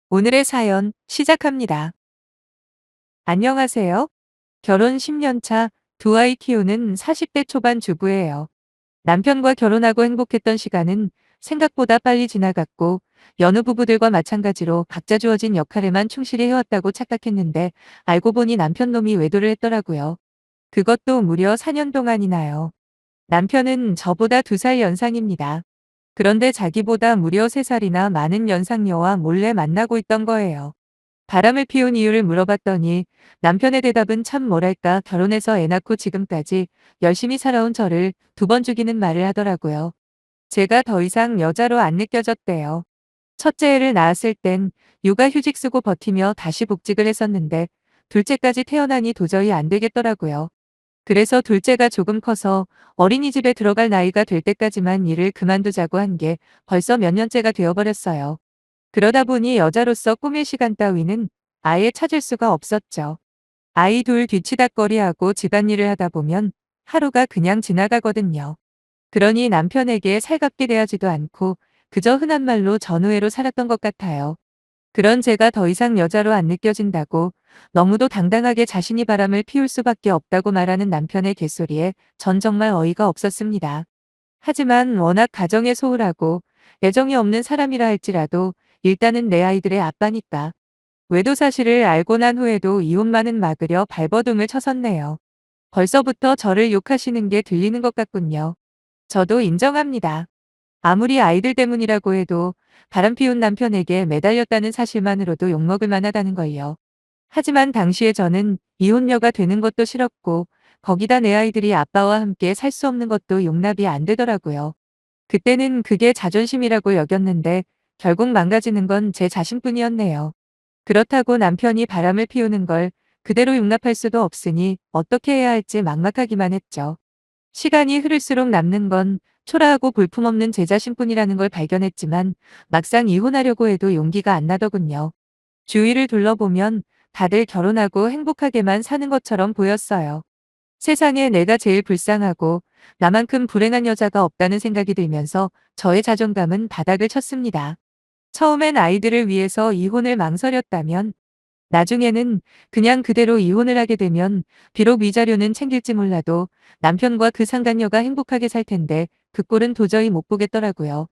오늘의 사연 시작합니다. 안녕하세요. 결혼 10년 차, 두 아이 키우는 40대 초반 주부예요. 남편과 결혼하고 행복했던 시간은 생각보다 빨리 지나갔고, 여느 부부들과 마찬가지로 각자 주어진 역할에만 충실히 해왔다고 착각했는데, 알고 보니 남편 놈이 외도를 했더라고요. 그것도 무려 4년 동안이나요. 남편은 저보다 2살 연상입니다. 그런데 자기보다 무려 3살이나 많은 연상녀와 몰래 만나고 있던 거예요. 바람을 피운 이유를 물어봤더니 남편의 대답은 참 뭐랄까, 결혼해서 애 낳고 지금까지 열심히 살아온 저를 2번 죽이는 말을 하더라고요. 제가 더 이상 여자로 안 느껴졌대요. 첫째 애를 낳았을 땐 육아휴직 쓰고 버티며 다시 복직을 했었는데, 둘째까지 태어나니 도저히 안 되겠더라고요. 그래서 둘째가 조금 커서 어린이집에 들어갈 나이가 될 때까지만 일을 그만두자고 한 게 벌써 몇 년째가 되어버렸어요. 그러다 보니 여자로서 꾸밀 시간 따위는 아예 찾을 수가 없었죠. 아이 둘 뒤치다꺼리하고 집안일을 하다 보면 하루가 그냥 지나가거든요. 그러니 남편에게 살갑게 대하지도 않고 그저 흔한 말로 전우애로 살았던 것 같아요. 그런 제가 더 이상 여자로 안 느껴진다고 너무도 당당하게 자신이 바람을 피울 수밖에 없다고 말하는 남편의 개소리에 전 정말 어이가 없었습니다. 하지만 워낙 가정에 소홀하고 애정이 없는 사람이라 할지라도 일단은 내 아이들의 아빠니까. 외도 사실을 알고 난 후에도 이혼만은 막으려 발버둥을 쳐섰네요. 벌써부터 저를 욕하시는 게 들리는 것 같군요. 저도 인정합니다. 아무리 아이들 때문이라고 해도 바람피운 남편에게 매달렸다는 사실만으로도 욕먹을 만하다는 걸요. 하지만 당시에 저는 이혼녀가 되는 것도 싫었고, 거기다 내 아이들이 아빠와 함께 살 수 없는 것도 용납이 안 되더라고요. 그때는 그게 자존심이라고 여겼는데 결국 망가지는 건 제 자신뿐이었네요. 그렇다고 남편이 바람을 피우는 걸 그대로 용납할 수도 없으니 어떻게 해야 할지 막막하기만 했죠. 시간이 흐를수록 남는 건 초라하고 볼품없는 제 자신뿐이라는 걸 발견했지만, 막상 이혼하려고 해도 용기가 안 나더군요. 주위를 둘러보면 다들 결혼하고 행복하게만 사는 것처럼 보였어요. 세상에 내가 제일 불쌍하고 나만큼 불행한 여자가 없다는 생각이 들면서 저의 자존감은 바닥을 쳤습니다. 처음엔 아이들을 위해서 이혼을 망설였다면, 나중에는 그냥 그대로 이혼을 하게 되면 비록 위자료는 챙길지 몰라도 남편과 그 상간녀가 행복하게 살 텐데, 그 꼴은 도저히 못 보겠더라고요.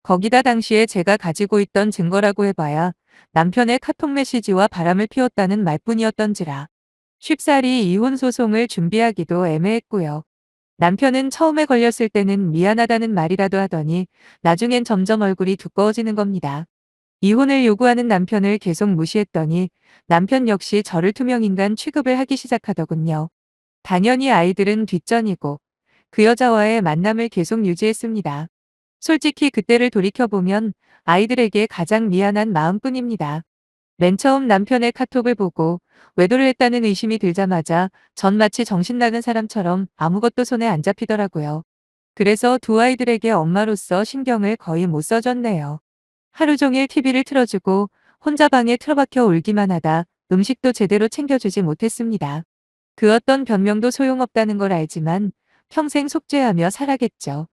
거기다 당시에 제가 가지고 있던 증거라고 해봐야 남편의 카톡 메시지와 바람을 피웠다는 말뿐이었던지라 쉽사리 이혼 소송을 준비하기도 애매했고요. 남편은 처음에 걸렸을 때는 미안하다는 말이라도 하더니 나중엔 점점 얼굴이 두꺼워지는 겁니다. 이혼을 요구하는 남편을 계속 무시했더니 남편 역시 저를 투명인간 취급을 하기 시작하더군요. 당연히 아이들은 뒷전이고 그 여자와의 만남을 계속 유지했습니다. 솔직히 그때를 돌이켜보면 아이들에게 가장 미안한 마음뿐입니다. 맨 처음 남편의 카톡을 보고 외도를 했다는 의심이 들자마자 전 마치 정신 나간 사람처럼 아무것도 손에 안 잡히더라고요. 그래서 두 아이들에게 엄마로서 신경을 거의 못 써줬네요. 하루 종일 TV를 틀어주고 혼자 방에 틀어박혀 울기만 하다 음식도 제대로 챙겨주지 못했습니다. 그 어떤 변명도 소용없다는 걸 알지만 평생 속죄하며 살아겠죠.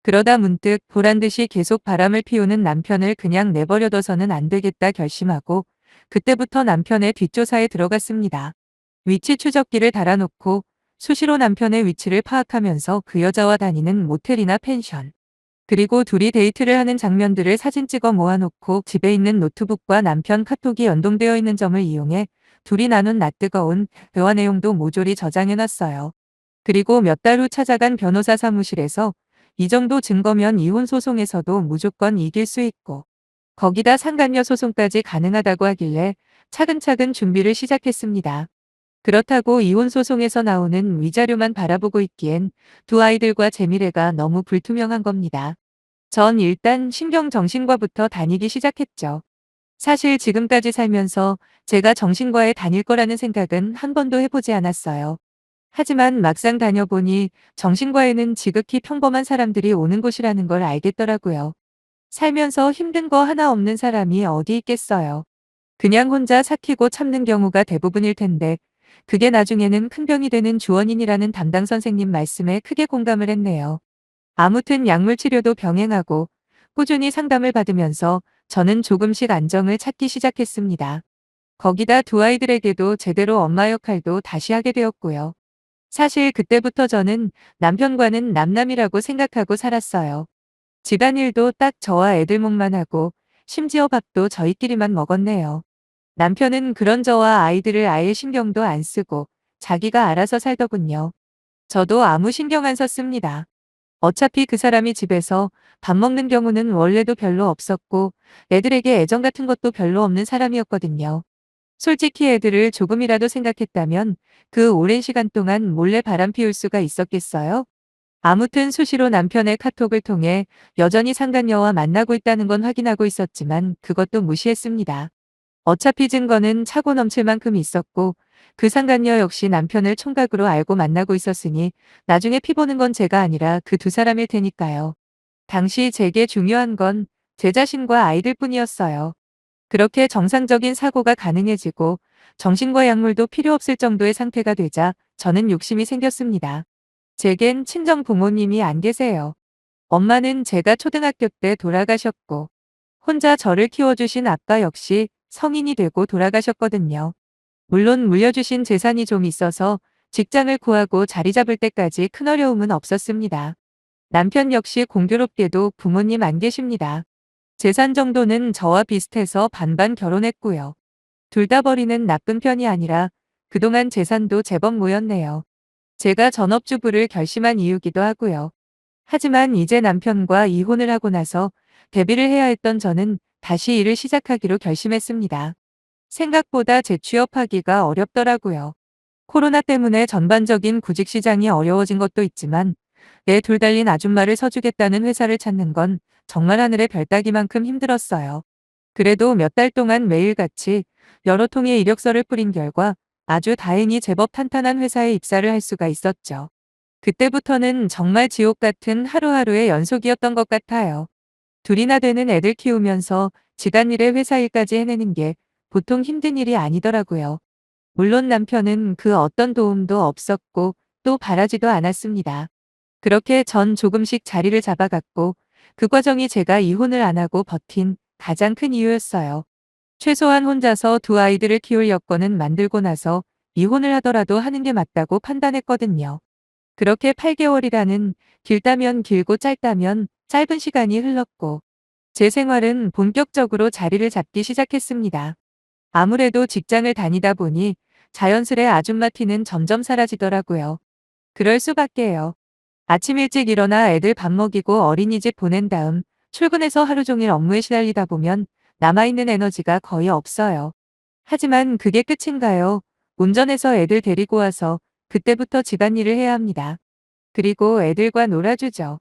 그러다 문득 보란듯이 계속 바람을 피우는 남편을 그냥 내버려둬서는 안 되겠다 결심하고 그때부터 남편의 뒷조사에 들어갔습니다. 위치 추적기를 달아놓고 수시로 남편의 위치를 파악하면서 그 여자와 다니는 모텔이나 펜션, 그리고 둘이 데이트를 하는 장면들을 사진 찍어 모아놓고 집에 있는 노트북과 남편 카톡이 연동되어 있는 점을 이용해 둘이 나눈 낯뜨거운 대화 내용도 모조리 저장해놨어요. 그리고 몇 달 후 찾아간 변호사 사무실에서 이 정도 증거면 이혼 소송에서도 무조건 이길 수 있고, 거기다 상간녀 소송까지 가능하다고 하길래 차근차근 준비를 시작했습니다. 그렇다고 이혼 소송에서 나오는 위자료만 바라보고 있기엔 두 아이들과 제 미래가 너무 불투명한 겁니다. 전 일단 신경정신과부터 다니기 시작했죠. 사실 지금까지 살면서 제가 정신과에 다닐 거라는 생각은 한 번도 해보지 않았어요. 하지만 막상 다녀보니 정신과에는 지극히 평범한 사람들이 오는 곳이라는 걸 알겠더라고요. 살면서 힘든 거 하나 없는 사람이 어디 있겠어요. 그냥 혼자 삭히고 참는 경우가 대부분일 텐데, 그게 나중에는 큰 병이 되는 주원인이라는 담당 선생님 말씀에 크게 공감을 했네요. 아무튼 약물 치료도 병행하고 꾸준히 상담을 받으면서 저는 조금씩 안정을 찾기 시작했습니다. 거기다 두 아이들에게도 제대로 엄마 역할도 다시 하게 되었고요. 사실 그때부터 저는 남편과는 남남이라고 생각하고 살았어요. 집안일도 딱 저와 애들 몫만 하고 심지어 밥도 저희끼리만 먹었네요. 남편은 그런 저와 아이들을 아예 신경도 안 쓰고 자기가 알아서 살더군요. 저도 아무 신경 안 썼습니다. 어차피 그 사람이 집에서 밥 먹는 경우는 원래도 별로 없었고 애들에게 애정 같은 것도 별로 없는 사람이었거든요. 솔직히 애들을 조금이라도 생각했다면 그 오랜 시간 동안 몰래 바람 피울 수가 있었겠어요? 아무튼 수시로 남편의 카톡을 통해 여전히 상간녀와 만나고 있다는 건 확인하고 있었지만 그것도 무시했습니다. 어차피 증거는 차고 넘칠 만큼 있었고 그 상간녀 역시 남편을 총각으로 알고 만나고 있었으니 나중에 피보는 건 제가 아니라 그 두 사람일 테니까요. 당시 제게 중요한 건 제 자신과 아이들 뿐이었어요. 그렇게 정상적인 사고가 가능해지고 정신과 약물도 필요 없을 정도의 상태가 되자 저는 욕심이 생겼습니다. 제겐 친정 부모님이 안 계세요. 엄마는 제가 초등학교 때 돌아가셨고 혼자 저를 키워주신 아빠 역시 성인이 되고 돌아가셨거든요. 물론 물려주신 재산이 좀 있어서 직장을 구하고 자리 잡을 때까지 큰 어려움은 없었습니다. 남편 역시 공교롭게도 부모님 안 계십니다. 재산 정도는 저와 비슷해서 반반 결혼했고요. 둘 다 버리는 나쁜 편이 아니라 그동안 재산도 제법 모였네요. 제가 전업주부를 결심한 이유기도 하고요. 하지만 이제 남편과 이혼을 하고 나서 대비를 해야 했던 저는 다시 일을 시작하기로 결심했습니다. 생각보다 재취업하기가 어렵더라고요. 코로나 때문에 전반적인 구직 시장이 어려워진 것도 있지만 내 둘 달린 아줌마를 서주겠다는 회사를 찾는 건 정말 하늘의 별 따기만큼 힘들었어요. 그래도 몇 달 동안 매일같이 여러 통의 이력서를 뿌린 결과 아주 다행히 제법 탄탄한 회사에 입사를 할 수가 있었죠. 그때부터는 정말 지옥 같은 하루하루의 연속이었던 것 같아요. 둘이나 되는 애들 키우면서 집안일에 회사 일까지 해내는 게 보통 힘든 일이 아니더라고요. 물론 남편은 그 어떤 도움도 없었고 또 바라지도 않았습니다. 그렇게 전 조금씩 자리를 잡아갔고 그 과정이 제가 이혼을 안 하고 버틴 가장 큰 이유였어요. 최소한 혼자서 두 아이들을 키울 여건은 만들고 나서 이혼을 하더라도 하는 게 맞다고 판단했거든요. 그렇게 8개월이라는 길다면 길고 짧다면 짧은 시간이 흘렀고 제 생활은 본격적으로 자리를 잡기 시작했습니다. 아무래도 직장을 다니다 보니 자연스레 아줌마 티는 점점 사라지더라고요. 그럴 수밖에요. 아침 일찍 일어나 애들 밥 먹이고 어린이집 보낸 다음 출근해서 하루 종일 업무에 시달리다 보면 남아있는 에너지가 거의 없어요. 하지만 그게 끝인가요? 운전해서 애들 데리고 와서 그때부터 집안일을 해야 합니다. 그리고 애들과 놀아주죠.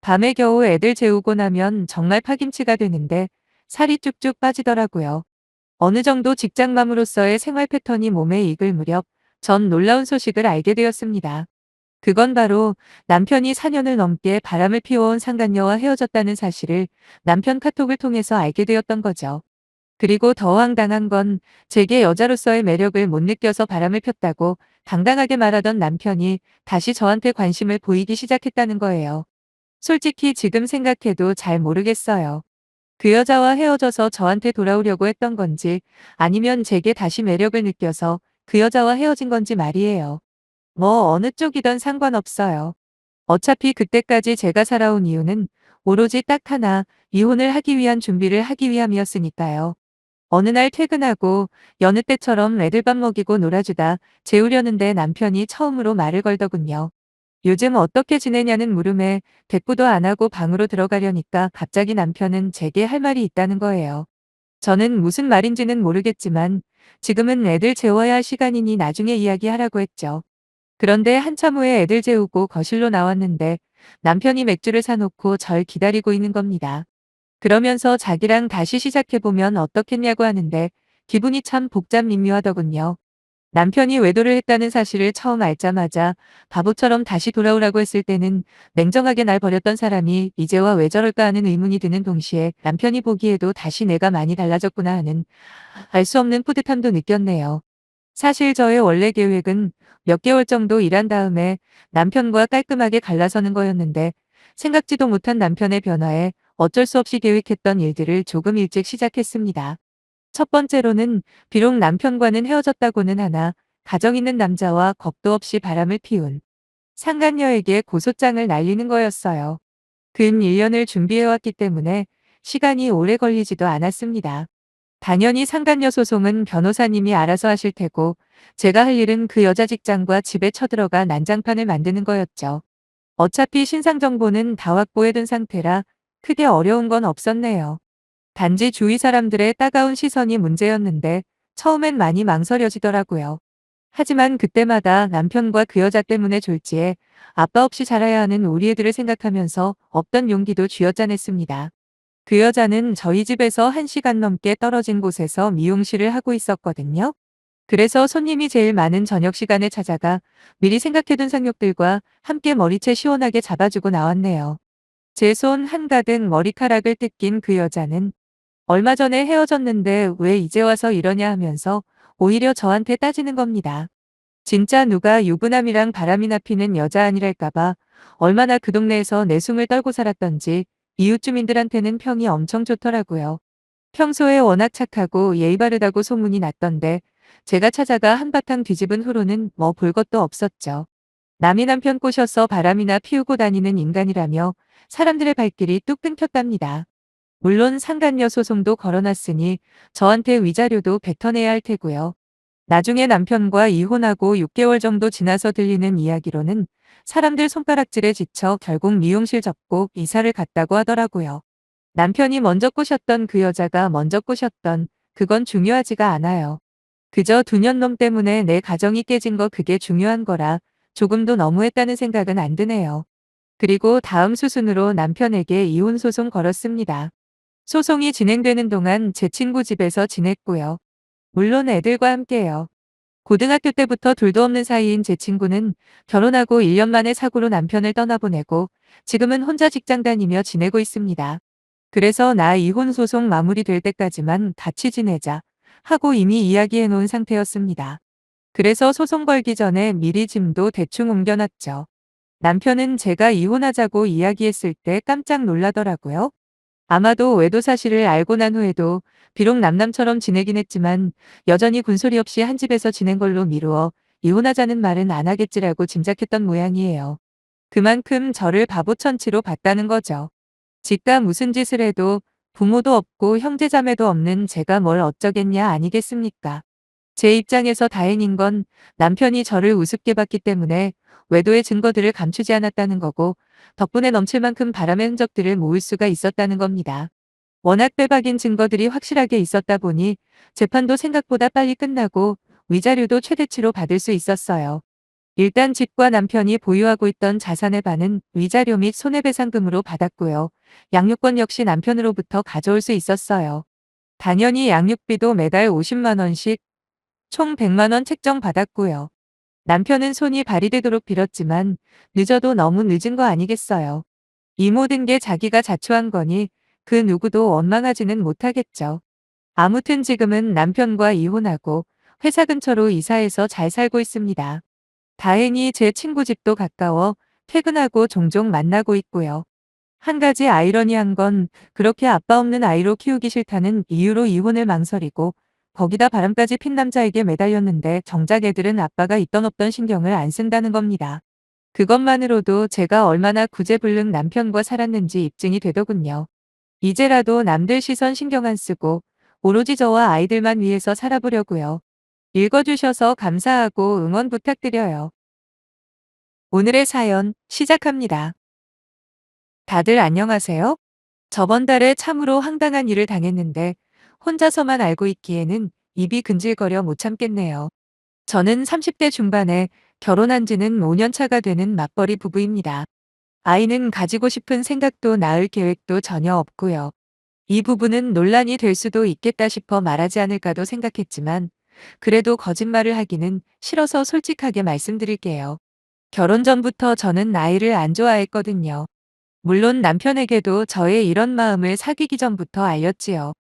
밤에 겨우 애들 재우고 나면 정말 파김치가 되는데 살이 쭉쭉 빠지더라고요. 어느 정도 직장맘으로서의 생활 패턴이 몸에 익을 무렵 전 놀라운 소식을 알게 되었습니다. 그건 바로 남편이 4년을 넘게 바람을 피워온 상간녀와 헤어졌다는 사실을 남편 카톡을 통해서 알게 되었던 거죠. 그리고 더 황당한 건 제게 여자로서의 매력을 못 느껴서 바람을 폈다고 당당하게 말하던 남편이 다시 저한테 관심을 보이기 시작했다는 거예요. 솔직히 지금 생각해도 잘 모르겠어요. 그 여자와 헤어져서 저한테 돌아오려고 했던 건지 아니면 제게 다시 매력을 느껴서 그 여자와 헤어진 건지 말이에요. 뭐 어느 쪽이든 상관없어요. 어차피 그때까지 제가 살아온 이유는 오로지 딱 하나, 이혼을 하기 위한 준비를 하기 위함이었으니까요. 어느 날 퇴근하고 여느 때처럼 애들 밥 먹이고 놀아주다 재우려는데 남편이 처음으로 말을 걸더군요. 요즘 어떻게 지내냐는 물음에 대꾸도 안 하고 방으로 들어가려니까 갑자기 남편은 제게 할 말이 있다는 거예요. 저는 무슨 말인지는 모르겠지만 지금은 애들 재워야 할 시간이니 나중에 이야기하라고 했죠. 그런데 한참 후에 애들 재우고 거실로 나왔는데 남편이 맥주를 사놓고 절 기다리고 있는 겁니다. 그러면서 자기랑 다시 시작해보면 어떻겠냐고 하는데 기분이 참 복잡미묘하더군요. 남편이 외도를 했다는 사실을 처음 알자마자 바보처럼 다시 돌아오라고 했을 때는 냉정하게 날 버렸던 사람이 이제와 왜 저럴까 하는 의문이 드는 동시에 남편이 보기에도 다시 내가 많이 달라졌구나 하는 알 수 없는 뿌듯함도 느꼈네요. 사실 저의 원래 계획은 몇 개월 정도 일한 다음에 남편과 깔끔하게 갈라서는 거였는데 생각지도 못한 남편의 변화에 어쩔 수 없이 계획했던 일들을 조금 일찍 시작했습니다. 첫 번째로는 비록 남편과는 헤어졌다고는 하나 가정 있는 남자와 겁도 없이 바람을 피운 상간녀에게 고소장을 날리는 거였어요. 근 1년을 준비해왔기 때문에 시간이 오래 걸리지도 않았습니다. 당연히 상간녀 소송은 변호사님이 알아서 하실 테고 제가 할 일은 그 여자 직장과 집에 쳐들어가 난장판을 만드는 거였죠. 어차피 신상 정보는 다 확보해둔 상태라 크게 어려운 건 없었네요. 단지 주위 사람들의 따가운 시선이 문제였는데 처음엔 많이 망설여지더라고요. 하지만 그때마다 남편과 그 여자 때문에 졸지에 아빠 없이 자라야 하는 우리 애들을 생각하면서 없던 용기도 쥐어짜냈습니다. 그 여자는 저희 집에서 1시간 넘게 떨어진 곳에서 미용실을 하고 있었거든요. 그래서 손님이 제일 많은 저녁 시간에 찾아가 미리 생각해둔 상욕들과 함께 머리채 시원하게 잡아주고 나왔네요. 제 손 한가득 머리카락을 뜯긴 그 여자는 얼마 전에 헤어졌는데 왜 이제 와서 이러냐 하면서 오히려 저한테 따지는 겁니다. 진짜 누가 유부남이랑 바람이나 피는 여자 아니랄까봐 얼마나 그 동네에서 내숭을 떨고 살았던지 이웃 주민들한테는 평이 엄청 좋더라고요. 평소에 워낙 착하고 예의 바르다고 소문이 났던데 제가 찾아가 한바탕 뒤집은 후로는 뭐 볼 것도 없었죠. 남이 남편 꼬셔서 바람이나 피우고 다니는 인간이라며 사람들의 발길이 뚝 끊겼답니다. 물론 상간녀 소송도 걸어놨으니 저한테 위자료도 뱉어내야 할 테고요. 나중에 남편과 이혼하고 6개월 정도 지나서 들리는 이야기로는 사람들 손가락질에 지쳐 결국 미용실 접고 이사를 갔다고 하더라고요. 남편이 먼저 꼬셨던 그 여자가 먼저 꼬셨던 그건 중요하지가 않아요. 그저 2년 놈 때문에 내 가정이 깨진 거 그게 중요한 거라 조금도 너무했다는 생각은 안 드네요. 그리고 다음 수순으로 남편에게 이혼 소송 걸었습니다. 소송이 진행되는 동안 제 친구 집에서 지냈고요. 물론 애들과 함께요. 고등학교 때부터 둘도 없는 사이인 제 친구는 결혼하고 1년 만에 사고로 남편을 떠나보내고 지금은 혼자 직장 다니며 지내고 있습니다. 그래서 나 이혼 소송 마무리될 때까지만 같이 지내자 하고 이미 이야기해 놓은 상태였습니다. 그래서 소송 걸기 전에 미리 짐도 대충 옮겨놨죠. 남편은 제가 이혼하자고 이야기했을 때 깜짝 놀라더라고요. 아마도 외도 사실을 알고 난 후에도 비록 남남처럼 지내긴 했지만 여전히 군소리 없이 한 집에서 지낸 걸로 미루어 이혼하자는 말은 안 하겠지라고 짐작했던 모양이에요. 그만큼 저를 바보천치로 봤다는 거죠. 지가 무슨 짓을 해도 부모도 없고 형제자매도 없는 제가 뭘 어쩌겠냐 아니겠습니까? 제 입장에서 다행인 건 남편이 저를 우습게 봤기 때문에 외도의 증거들을 감추지 않았다는 거고 덕분에 넘칠 만큼 바람의 흔적들을 모을 수가 있었다는 겁니다. 워낙 빼박인 증거들이 확실하게 있었다 보니 재판도 생각보다 빨리 끝나고 위자료도 최대치로 받을 수 있었어요. 일단 집과 남편이 보유하고 있던 자산의 반은 위자료 및 손해배상금으로 받았고요. 양육권 역시 남편으로부터 가져올 수 있었어요. 당연히 양육비도 매달 50만 원씩 총 100만 원 책정받았고요. 남편은 손이 발휘되도록 빌었지만 늦어도 너무 늦은 거 아니겠어요. 이 모든 게 자기가 자초한 거니 그 누구도 원망하지는 못하겠죠. 아무튼 지금은 남편과 이혼하고 회사 근처로 이사해서 잘 살고 있습니다. 다행히 제 친구 집도 가까워 퇴근하고 종종 만나고 있고요. 한 가지 아이러니한 건 그렇게 아빠 없는 아이로 키우기 싫다는 이유로 이혼을 망설이고 거기다 바람까지 핀 남자에게 매달렸는데 정작 애들은 아빠가 있던 없던 신경을 안 쓴다는 겁니다. 그것만으로도 제가 얼마나 구제불능 남편과 살았는지 입증이 되더군요. 이제라도 남들 시선 신경 안 쓰고 오로지 저와 아이들만 위해서 살아보려고요. 읽어주셔서 감사하고 응원 부탁드려요. 오늘의 사연 시작합니다. 다들 안녕하세요? 저번 달에 참으로 황당한 일을 당했는데 혼자서만 알고 있기에는 입이 근질거려 못 참겠네요. 저는 30대 중반에 결혼한 지는 5년 차가 되는 맞벌이 부부입니다. 아이는 가지고 싶은 생각도 낳을 계획도 전혀 없고요. 이 부분은 논란이 될 수도 있겠다 싶어 말하지 않을까도 생각했지만 그래도 거짓말을 하기는 싫어서 솔직하게 말씀드릴게요. 결혼 전부터 저는 아이를 안 좋아했거든요. 물론 남편에게도 저의 이런 마음을 사귀기 전부터 알렸지요.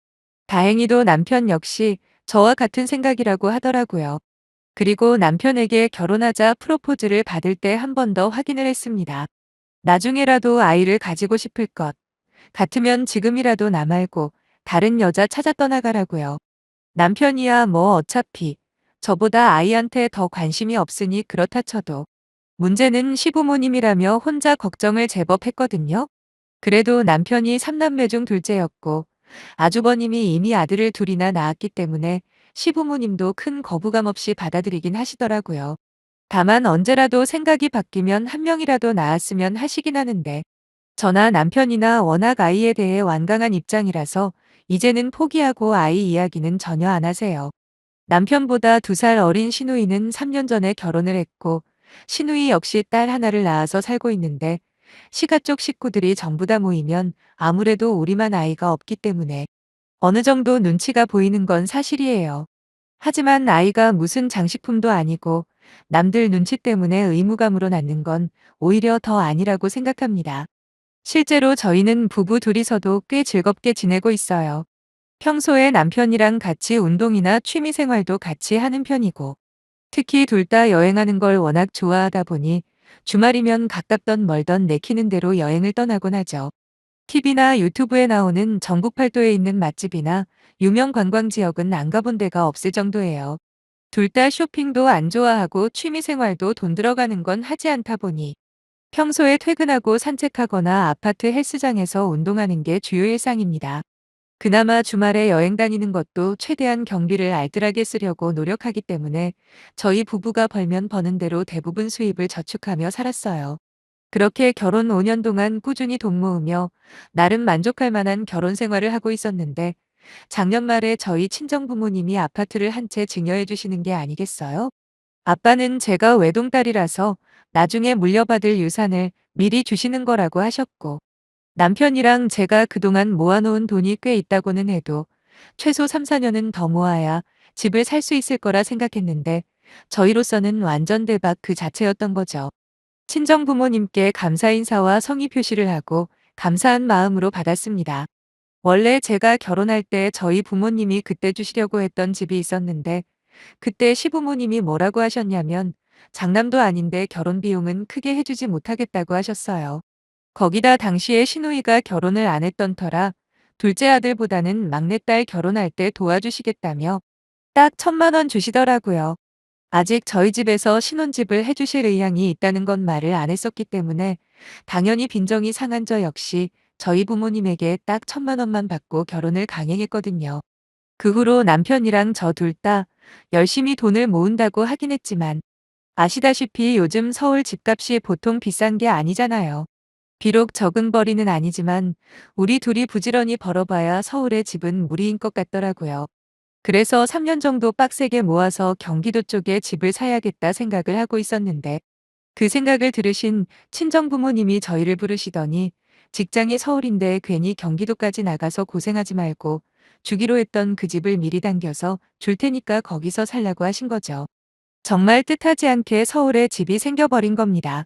다행히도 남편 역시 저와 같은 생각이라고 하더라고요. 그리고 남편에게 결혼하자 프로포즈를 받을 때 한 번 더 확인을 했습니다. 나중에라도 아이를 가지고 싶을 것. 같으면 지금이라도 나 말고 다른 여자 찾아 떠나가라고요. 남편이야 뭐 어차피 저보다 아이한테 더 관심이 없으니 그렇다 쳐도 문제는 시부모님이라며 혼자 걱정을 제법 했거든요. 그래도 남편이 3남매 중 둘째였고 아주버님이 이미 아들을 둘이나 낳았기 때문에 시부모님도 큰 거부감 없이 받아들이긴 하시더라고요. 다만 언제라도 생각이 바뀌면 한 명이라도 낳았으면 하시긴 하는데 저나 남편이나 워낙 아이에 대해 완강한 입장이라서 이제는 포기하고 아이 이야기는 전혀 안 하세요. 남편보다 2살 어린 시누이는 3년 전에 결혼을 했고 시누이 역시 딸 하나를 낳아서 살고 있는데 시가 쪽 식구들이 전부 다 모이면 아무래도 우리만 아이가 없기 때문에 어느 정도 눈치가 보이는 건 사실이에요. 하지만 아이가 무슨 장식품도 아니고 남들 눈치 때문에 의무감으로 낳는 건 오히려 더 아니라고 생각합니다. 실제로 저희는 부부 둘이서도 꽤 즐겁게 지내고 있어요. 평소에 남편이랑 같이 운동이나 취미 생활도 같이 하는 편이고, 특히 둘 다 여행하는 걸 워낙 좋아하다 보니 주말이면 가깝던 멀던 내키는 대로 여행을 떠나곤 하죠. TV나 유튜브에 나오는 전국 팔도에 있는 맛집이나 유명 관광 지역은 안 가본 데가 없을 정도예요. 둘 다 쇼핑도 안 좋아하고 취미 생활도 돈 들어가는 건 하지 않다 보니 평소에 퇴근하고 산책하거나 아파트 헬스장에서 운동하는 게 주요 일상입니다. 그나마 주말에 여행 다니는 것도 최대한 경비를 알뜰하게 쓰려고 노력하기 때문에 저희 부부가 벌면 버는 대로 대부분 수입을 저축하며 살았어요. 그렇게 결혼 5년 동안 꾸준히 돈 모으며 나름 만족할 만한 결혼 생활을 하고 있었는데 작년 말에 저희 친정 부모님이 아파트를 한 채 증여해 주시는 게 아니겠어요? 아빠는 제가 외동딸이라서 나중에 물려받을 유산을 미리 주시는 거라고 하셨고 남편이랑 제가 그동안 모아놓은 돈이 꽤 있다고는 해도 최소 3, 4년은 더 모아야 집을 살 수 있을 거라 생각했는데 저희로서는 완전 대박 그 자체였던 거죠. 친정 부모님께 감사 인사와 성의 표시를 하고 감사한 마음으로 받았습니다. 원래 제가 결혼할 때 저희 부모님이 그때 주시려고 했던 집이 있었는데 그때 시부모님이 뭐라고 하셨냐면 장남도 아닌데 결혼 비용은 크게 해주지 못하겠다고 하셨어요. 거기다 당시에 시누이가 결혼을 안 했던 터라 둘째 아들보다는 막내딸 결혼할 때 도와주시겠다며 딱 1,000만 원 주시더라고요. 아직 저희 집에서 신혼집을 해주실 의향이 있다는 건 말을 안 했었기 때문에 당연히 빈정이 상한 저 역시 저희 부모님에게 딱 1,000만 원만 받고 결혼을 강행했거든요. 그 후로 남편이랑 저 둘 다 열심히 돈을 모은다고 하긴 했지만 아시다시피 요즘 서울 집값이 보통 비싼 게 아니잖아요. 비록 적은 벌이는 아니지만 우리 둘이 부지런히 벌어봐야 서울의 집은 무리인 것 같더라고요. 그래서 3년 정도 빡세게 모아서 경기도 쪽에 집을 사야겠다 생각을 하고 있었는데 그 생각을 들으신 친정 부모님이 저희를 부르시더니 직장이 서울인데 괜히 경기도까지 나가서 고생하지 말고 주기로 했던 그 집을 미리 당겨서 줄 테니까 거기서 살라고 하신 거죠. 정말 뜻하지 않게 서울에 집이 생겨버린 겁니다.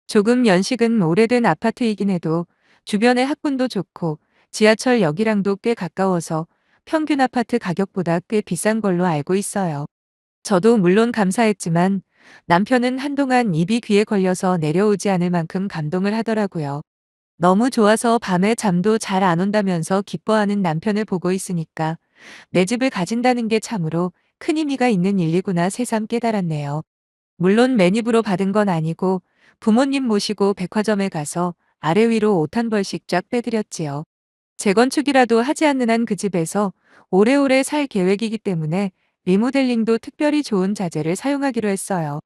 조금 연식은 오래된 아파트이긴 해도 주변의 학군도 좋고 지하철역이랑도 꽤 가까워서 평균 아파트 가격보다 꽤 비싼 걸로 알고 있어요. 저도 물론 감사했지만 남편은 한동안 입이 귀에 걸려서 내려오지 않을 만큼 감동을 하더라고요. 너무 좋아서 밤에 잠도 잘 안 온다면서 기뻐하는 남편을 보고 있으니까 내 집을 가진다는 게 참으로 큰 의미가 있는 일이구나 새삼 깨달았네요. 물론 매입으로 받은 건 아니고 부모님 모시고 백화점에 가서 아래 위로 옷 한 벌씩 쫙 빼드렸지요. 재건축이라도 하지 않는 한 그 집에서 오래오래 살 계획이기 때문에 리모델링도 특별히 좋은 자재를 사용하기로 했어요.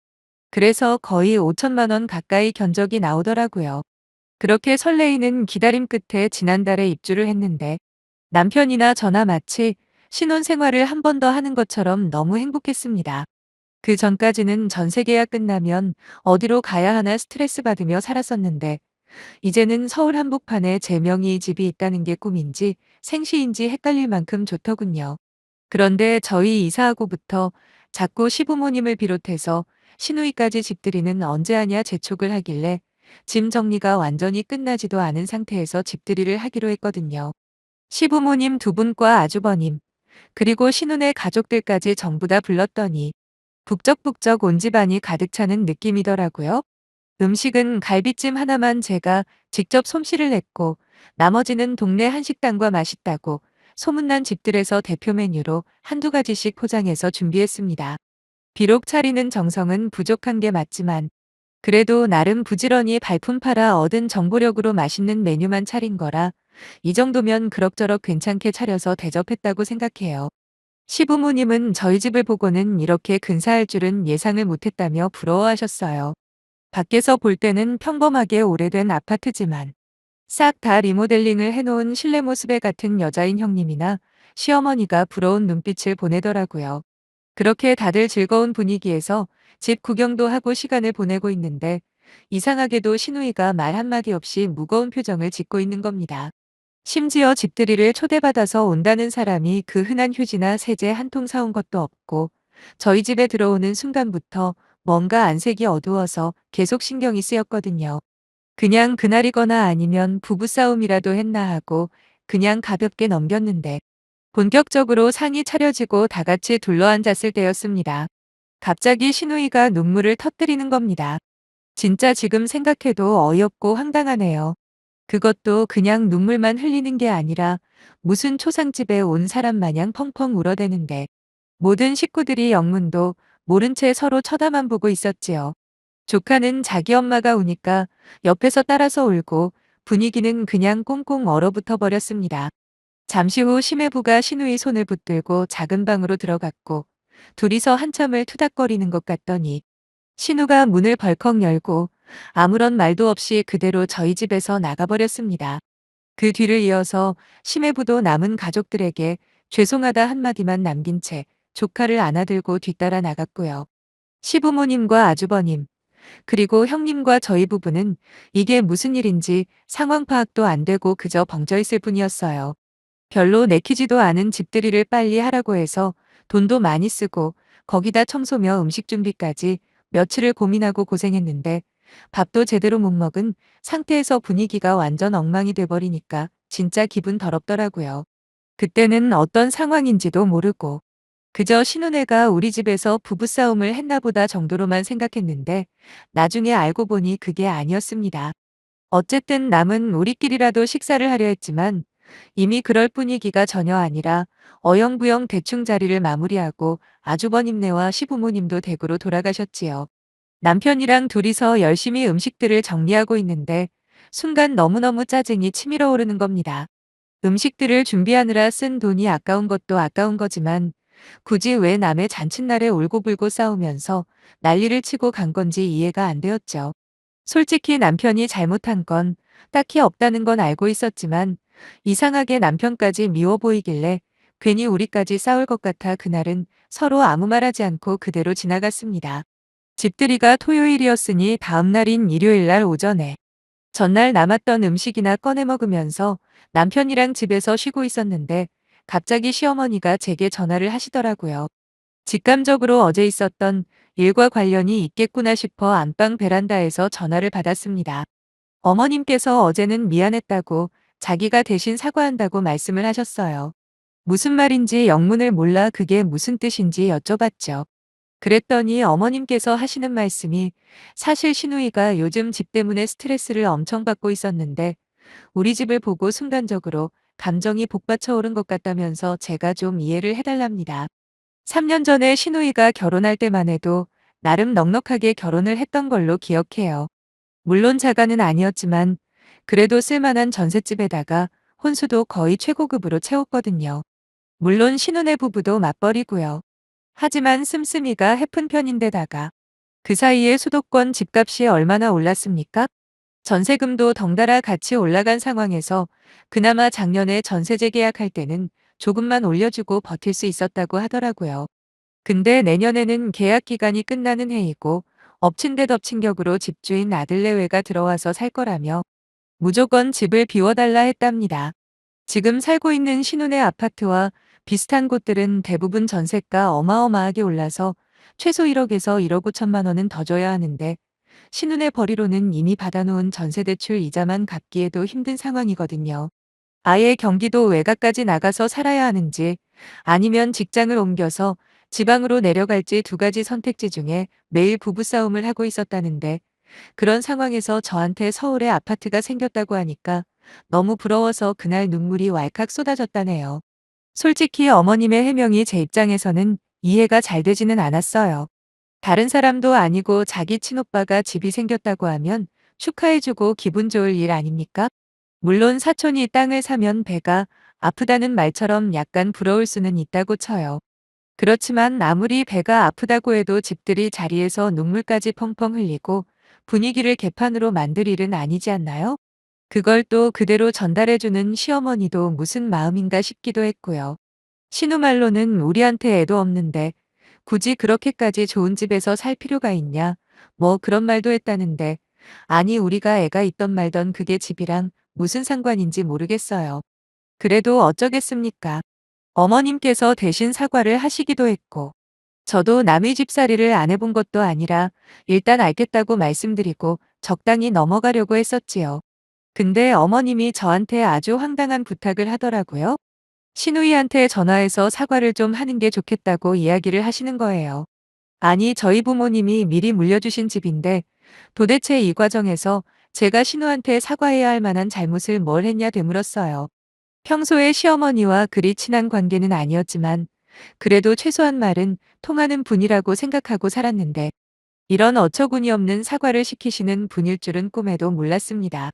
그래서 거의 5천만 원 가까이 견적이 나오더라고요. 그렇게 설레이는 기다림 끝에 지난달에 입주를 했는데 남편이나 저나 마치 신혼생활을 한 번 더 하는 것처럼 너무 행복했습니다. 그 전까지는 전세 계약 끝나면 어디로 가야 하나 스트레스 받으며 살았었는데 이제는 서울 한복판에 제 명의 집이 있다는 게 꿈인지 생시인지 헷갈릴 만큼 좋더군요. 그런데 저희 이사하고부터 자꾸 시부모님을 비롯해서 시누이까지 집들이는 언제 하냐 재촉을 하길래 짐 정리가 완전히 끝나지도 않은 상태에서 집들이를 하기로 했거든요. 시부모님 두 분과 아주버님, 그리고 신혼의 가족들까지 전부 다 불렀더니 북적북적 온 집안이 가득 차는 느낌이더라고요. 음식은 갈비찜 하나만 제가 직접 솜씨를 냈고 나머지는 동네 한식당과 맛있다고 소문난 집들에서 대표 메뉴로 한두 가지씩 포장해서 준비했습니다. 비록 차리는 정성은 부족한 게 맞지만 그래도 나름 부지런히 발품 팔아 얻은 정보력으로 맛있는 메뉴만 차린 거라 이 정도면 그럭저럭 괜찮게 차려서 대접했다고 생각해요. 시부모님은 저희 집을 보고는 이렇게 근사할 줄은 예상을 못했다며 부러워하셨어요. 밖에서 볼 때는 평범하게 오래된 아파트지만 싹 다 리모델링을 해놓은 실내 모습에 같은 여자인 형님이나 시어머니가 부러운 눈빛을 보내더라고요. 그렇게 다들 즐거운 분위기에서 집 구경도 하고 시간을 보내고 있는데 이상하게도 시누이가 말 한마디 없이 무거운 표정을 짓고 있는 겁니다. 심지어 집들이를 초대받아서 온다는 사람이 그 흔한 휴지나 세제 한 통 사온 것도 없고 저희 집에 들어오는 순간부터 뭔가 안색이 어두워서 계속 신경이 쓰였거든요. 그냥 그날이거나 아니면 부부싸움이라도 했나 하고 그냥 가볍게 넘겼는데 본격적으로 상이 차려지고 다 같이 둘러앉았을 때였습니다. 갑자기 시누이가 눈물을 터뜨리는 겁니다. 진짜 지금 생각해도 어이없고 황당하네요. 그것도 그냥 눈물만 흘리는 게 아니라 무슨 초상집에 온 사람 마냥 펑펑 울어대는데 모든 식구들이 영문도 모른 채 서로 쳐다만 보고 있었지요. 조카는 자기 엄마가 우니까 옆에서 따라서 울고 분위기는 그냥 꽁꽁 얼어붙어 버렸습니다. 잠시 후 심해부가 시누이 손을 붙들고 작은 방으로 들어갔고 둘이서 한참을 투닥거리는 것 같더니 신우가 문을 벌컥 열고 아무런 말도 없이 그대로 저희 집에서 나가버렸습니다. 그 뒤를 이어서 심해부도 남은 가족들에게 죄송하다 한마디만 남긴 채 조카를 안아들고 뒤따라 나갔고요. 시부모님과 아주버님, 그리고 형님과 저희 부부는 이게 무슨 일인지 상황 파악도 안 되고 그저 벙쪄 있을 뿐이었어요. 별로 내키지도 않은 집들이를 빨리 하라고 해서 돈도 많이 쓰고 거기다 청소며 음식 준비까지 며칠을 고민하고 고생했는데 밥도 제대로 못 먹은 상태에서 분위기가 완전 엉망이 돼버리니까 진짜 기분 더럽더라고요. 그때는 어떤 상황인지도 모르고 그저 신혼애가 우리 집에서 부부싸움을 했나 보다 정도로만 생각했는데 나중에 알고 보니 그게 아니었습니다. 어쨌든 남은 우리끼리라도 식사를 하려 했지만 이미 그럴 분위기가 전혀 아니라 어영부영 대충 자리를 마무리하고 아주버님네와 시부모님도 댁으로 돌아가셨지요. 남편이랑 둘이서 열심히 음식들을 정리하고 있는데 순간 너무너무 짜증이 치밀어 오르는 겁니다. 음식들을 준비하느라 쓴 돈이 아까운 것도 아까운 거지만 굳이 왜 남의 잔칫날에 울고불고 싸우면서 난리를 치고 간 건지 이해가 안 되었죠. 솔직히 남편이 잘못한 건 딱히 없다는 건 알고 있었지만 이상하게 남편까지 미워 보이길래 괜히 우리까지 싸울 것 같아 그날은 서로 아무 말하지 않고 그대로 지나갔습니다. 집들이가 토요일이었으니 다음 날인 일요일 날 오전에 전날 남았던 음식이나 꺼내 먹으면서 남편이랑 집에서 쉬고 있었는데 갑자기 시어머니가 제게 전화를 하시더라고요. 직감적으로 어제 있었던 일과 관련이 있겠구나 싶어 안방 베란다에서 전화를 받았습니다. 어머님께서 어제는 미안했다고 자기가 대신 사과한다고 말씀을 하셨어요. 무슨 말인지 영문을 몰라 그게 무슨 뜻인지 여쭤봤죠. 그랬더니 어머님께서 하시는 말씀이 사실 시누이가 요즘 집 때문에 스트레스를 엄청 받고 있었는데 우리 집을 보고 순간적으로 감정이 복받쳐 오른 것 같다면서 제가 좀 이해를 해달랍니다. 3년 전에 시누이가 결혼할 때만 해도 나름 넉넉하게 결혼을 했던 걸로 기억해요. 물론 자가는 아니었지만 그래도 쓸만한 전셋집에다가 혼수도 거의 최고급으로 채웠거든요. 물론 신혼의 부부도 맞벌이고요. 하지만 씀씀이가 해픈 편인데다가 그 사이에 수도권 집값이 얼마나 올랐습니까? 전세금도 덩달아 같이 올라간 상황에서 그나마 작년에 전세 재계약할 때는 조금만 올려주고 버틸 수 있었다고 하더라고요. 근데 내년에는 계약 기간이 끝나는 해이고 엎친 데 덮친 격으로 집주인 아들내외가 들어와서 살 거라며 무조건 집을 비워달라 했답니다. 지금 살고 있는 신혼의 아파트와 비슷한 곳들은 대부분 전세가 어마어마하게 올라서 최소 1억에서 1억 5천만 원은 더 줘야 하는데 신혼의 벌이로는 이미 받아놓은 전세대출 이자만 갚기에도 힘든 상황이거든요. 아예 경기도 외곽까지 나가서 살아야 하는지 아니면 직장을 옮겨서 지방으로 내려갈지 두 가지 선택지 중에 매일 부부싸움을 하고 있었다는데 그런 상황에서 저한테 서울에 아파트가 생겼다고 하니까 너무 부러워서 그날 눈물이 왈칵 쏟아졌다네요. 솔직히 어머님의 해명이 제 입장에서는 이해가 잘 되지는 않았어요. 다른 사람도 아니고 자기 친오빠가 집이 생겼다고 하면 축하해주고 기분 좋을 일 아닙니까? 물론 사촌이 땅을 사면 배가 아프다는 말처럼 약간 부러울 수는 있다고 쳐요. 그렇지만 아무리 배가 아프다고 해도 집들이 자리에서 눈물까지 펑펑 흘리고 분위기를 개판으로 만들 일은 아니지 않나요? 그걸 또 그대로 전달해주는 시어머니도 무슨 마음인가 싶기도 했고요. 신우말로는 우리한테 애도 없는데 굳이 그렇게까지 좋은 집에서 살 필요가 있냐? 뭐 그런 말도 했다는데 아니 우리가 애가 있던 말던 그게 집이랑 무슨 상관인지 모르겠어요. 그래도 어쩌겠습니까? 어머님께서 대신 사과를 하시기도 했고 저도 남의 집살이를 안 해본 것도 아니라 일단 알겠다고 말씀드리고 적당히 넘어가려고 했었지요. 근데 어머님이 저한테 아주 황당한 부탁을 하더라고요. 시누이한테 전화해서 사과를 좀 하는 게 좋겠다고 이야기를 하시는 거예요. 아니, 저희 부모님이 미리 물려주신 집인데 도대체 이 과정에서 제가 신우한테 사과해야 할 만한 잘못을 뭘 했냐 되물었어요. 평소에 시어머니와 그리 친한 관계는 아니었지만 그래도 최소한 말은 통하는 분이라고 생각하고 살았는데 이런 어처구니 없는 사과를 시키시는 분일 줄은 꿈에도 몰랐습니다.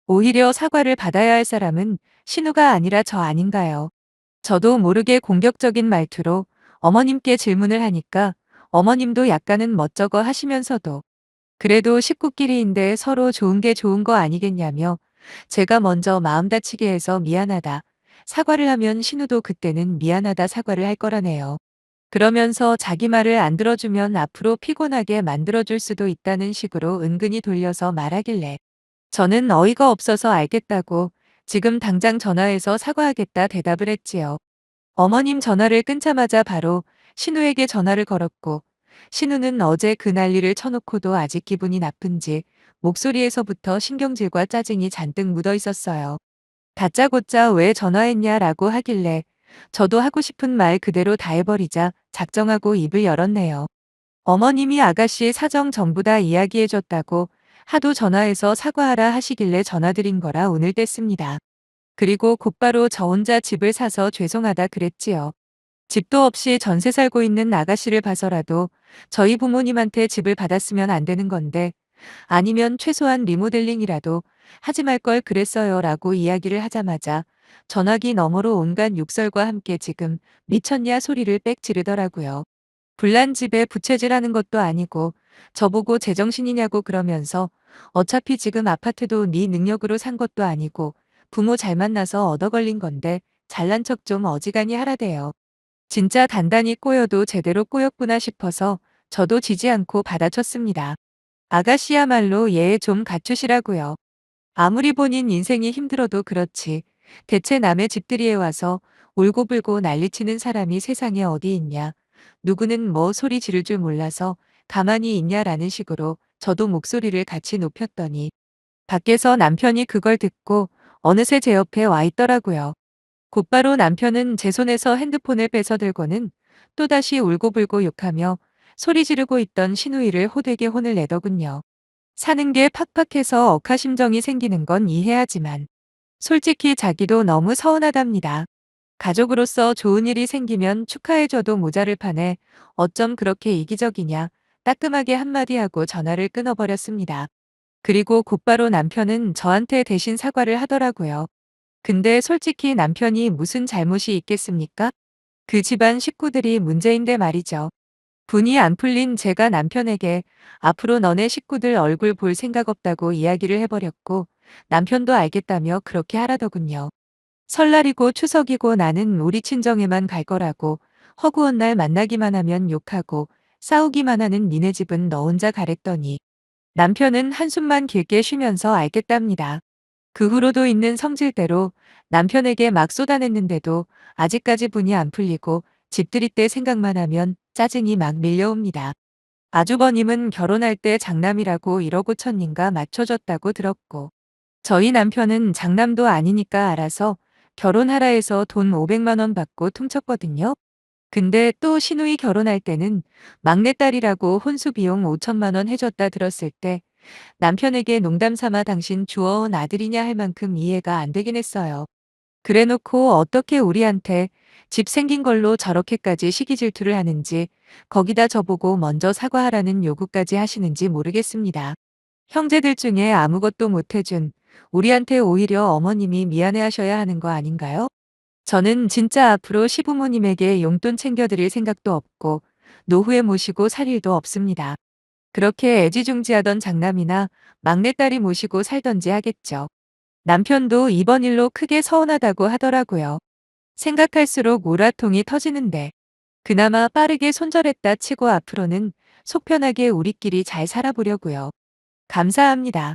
오히려 사과를 받아야 할 사람은 신우가 아니라 저 아닌가요? 저도 모르게 공격적인 말투로 어머님께 질문을 하니까 어머님도 약간은 멋쩍어 하시면서도 그래도 식구끼리인데 서로 좋은 게 좋은 거 아니겠냐며 제가 먼저 마음 다치게 해서 미안하다. 사과를 하면 신우도 그때는 미안하다 사과를 할 거라네요. 그러면서 자기 말을 안 들어주면 앞으로 피곤하게 만들어줄 수도 있다는 식으로 은근히 돌려서 말하길래 저는 어이가 없어서 알겠다고 지금 당장 전화해서 사과하겠다 대답을 했지요. 어머님 전화를 끊자마자 바로 신우에게 전화를 걸었고 신우는 어제 그 난리를 쳐놓고도 아직 기분이 나쁜지 목소리에서부터 신경질과 짜증이 잔뜩 묻어 있었어요. 다짜고짜 왜 전화했냐라고 하길래 저도 하고 싶은 말 그대로 다 해버리자 작정하고 입을 열었네요. 어머님이 아가씨 사정 전부 다 이야기해줬다고 하도 전화해서 사과하라 하시길래 전화드린 거라 오늘 뗐습니다. 그리고 곧바로 저 혼자 집을 사서 죄송하다 그랬지요. 집도 없이 전세 살고 있는 아가씨를 봐서라도 저희 부모님한테 집을 받았으면 안 되는 건데 아니면 최소한 리모델링이라도 하지 말 걸 그랬어요 라고 이야기를 하자마자 전화기 너머로 온갖 욕설과 함께 지금 미쳤냐 소리를 빽 지르더라고요. 불난 집에 부채질하는 것도 아니고 저보고 제정신이냐고 그러면서 어차피 지금 아파트도 네 능력으로 산 것도 아니고 부모 잘 만나서 얻어 걸린 건데 잘난 척 좀 어지간히 하라대요. 진짜 단단히 꼬여도 제대로 꼬였구나 싶어서 저도 지지 않고 받아쳤습니다. 아가씨야말로 예의 좀 갖추시라고요. 아무리 본인 인생이 힘들어도 그렇지. 대체 남의 집들이에 와서 울고불고 난리치는 사람이 세상에 어디 있냐. 누구는 뭐 소리 지를 줄 몰라서 가만히 있냐라는 식으로 저도 목소리를 같이 높였더니 밖에서 남편이 그걸 듣고 어느새 제 옆에 와 있더라고요. 곧바로 남편은 제 손에서 핸드폰을 뺏어들고는 또다시 울고불고 욕하며 소리 지르고 있던 시누이를 호되게 혼을 내더군요. 사는 게 팍팍해서 억하심정이 생기는 건 이해하지만 솔직히 자기도 너무 서운하답니다. 가족으로서 좋은 일이 생기면 축하해줘도 모자를 판에 어쩜 그렇게 이기적이냐 따끔하게 한마디 하고 전화를 끊어버렸습니다. 그리고 곧바로 남편은 저한테 대신 사과를 하더라고요. 근데 솔직히 남편이 무슨 잘못이 있겠습니까? 그 집안 식구들이 문제인데 말이죠. 분이 안 풀린 제가 남편에게 앞으로 너네 식구들 얼굴 볼 생각 없다고 이야기를 해버렸고 남편도 알겠다며 그렇게 하라더군요. 설날이고 추석이고 나는 우리 친정에만 갈 거라고 허구한 날 만나기만 하면 욕하고 싸우기만 하는 니네 집은 너 혼자 가랬더니 남편은 한숨만 길게 쉬면서 알겠답니다. 그 후로도 있는 성질대로 남편에게 막 쏟아냈는데도 아직까지 분이 안 풀리고 집들이 때 생각만 하면 짜증이 막 밀려옵니다. 아주버님은 결혼할 때 장남이라고 1억 5천인가 맞춰줬다고 들었고 저희 남편은 장남도 아니니까 알아서 결혼하라 해서 돈 500만 원 받고 퉁쳤거든요. 근데 또 시누이 결혼할 때는 막내딸이라고 혼수 비용 5천만 원 해줬다 들었을 때 남편에게 농담 삼아 당신 주워온 아들이냐 할 만큼 이해가 안 되긴 했어요. 그래 놓고 어떻게 우리한테 집 생긴 걸로 저렇게까지 시기 질투를 하는지, 거기다 저보고 먼저 사과하라는 요구까지 하시는지 모르겠습니다. 형제들 중에 아무것도 못 해준 우리한테 오히려 어머님이 미안해하셔야 하는 거 아닌가요? 저는 진짜 앞으로 시부모님에게 용돈 챙겨드릴 생각도 없고 노후에 모시고 살 일도 없습니다. 그렇게 애지중지하던 장남이나 막내딸이 모시고 살던지 하겠죠. 남편도 이번 일로 크게 서운하다고 하더라고요. 생각할수록 우라통이 터지는데 그나마 빠르게 손절했다 치고 앞으로는 속 편하게 우리끼리 잘 살아보려고요. 감사합니다.